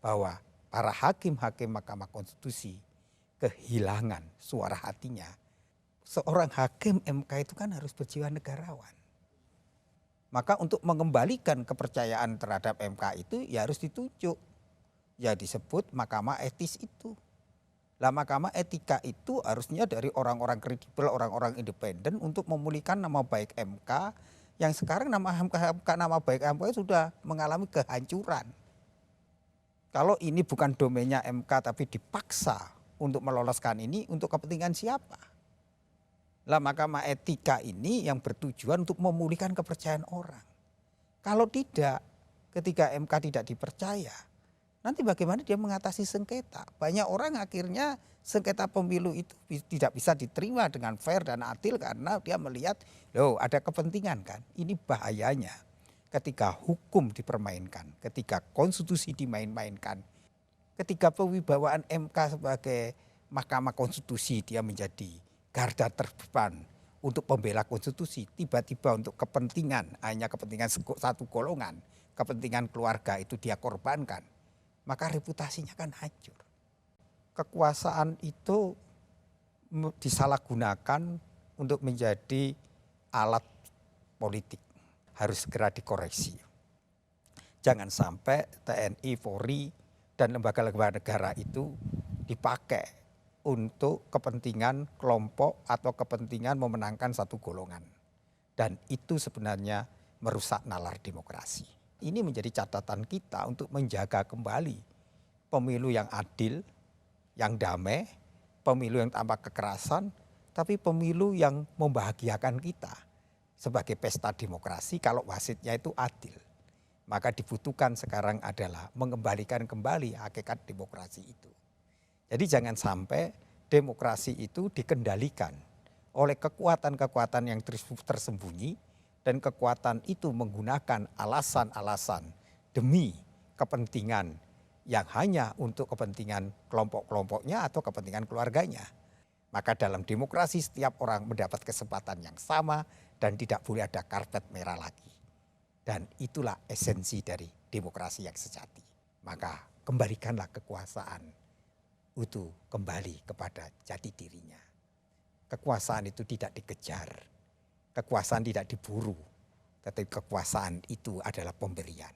bahwa para hakim-hakim Mahkamah Konstitusi kehilangan suara hatinya. Seorang hakim MK itu kan harus berjiwa negarawan. Maka untuk mengembalikan kepercayaan terhadap MK itu ya harus ditunjuk. Ya disebut mahkamah etis itu. Lah mahkamah etika itu harusnya dari orang-orang kredibel, orang-orang independen untuk memulihkan nama baik MK yang sekarang nama baik MK sudah mengalami kehancuran. Kalau ini bukan domainnya MK tapi dipaksa untuk meloloskan ini untuk kepentingan siapa? Lah mahkamah etika ini yang bertujuan untuk memulihkan kepercayaan orang. Kalau tidak, ketika MK tidak dipercaya, nanti bagaimana dia mengatasi sengketa? Banyak orang akhirnya sengketa pemilu itu tidak bisa diterima dengan fair dan adil karena dia melihat, loh ada kepentingan kan. Ini bahayanya ketika hukum dipermainkan, ketika konstitusi dimain-mainkan, ketika pewibawaan MK sebagai Mahkamah Konstitusi dia menjadi garda terdepan untuk pembela konstitusi, tiba-tiba untuk kepentingan, hanya kepentingan satu golongan, kepentingan keluarga itu dia korbankan, maka reputasinya kan hancur. Kekuasaan itu disalahgunakan untuk menjadi alat politik, harus segera dikoreksi. Jangan sampai TNI, Polri, dan lembaga-lembaga negara itu dipakai untuk kepentingan kelompok atau kepentingan memenangkan satu golongan. Dan itu sebenarnya merusak nalar demokrasi. Ini menjadi catatan kita untuk menjaga kembali pemilu yang adil, yang damai, pemilu yang tanpa kekerasan, tapi pemilu yang membahagiakan kita sebagai pesta demokrasi kalau wasitnya itu adil. Maka dibutuhkan sekarang adalah mengembalikan kembali hakikat demokrasi itu. Jadi jangan sampai demokrasi itu dikendalikan oleh kekuatan-kekuatan yang tersembunyi dan kekuatan itu menggunakan alasan-alasan demi kepentingan yang hanya untuk kepentingan kelompok-kelompoknya atau kepentingan keluarganya. Maka dalam demokrasi setiap orang mendapat kesempatan yang sama dan tidak boleh ada karpet merah lagi. Dan itulah esensi dari demokrasi yang sejati. Maka kembalikanlah kekuasaan itu kembali kepada jati dirinya. Kekuasaan itu tidak dikejar, kekuasaan tidak diburu, tetapi kekuasaan itu adalah pemberian.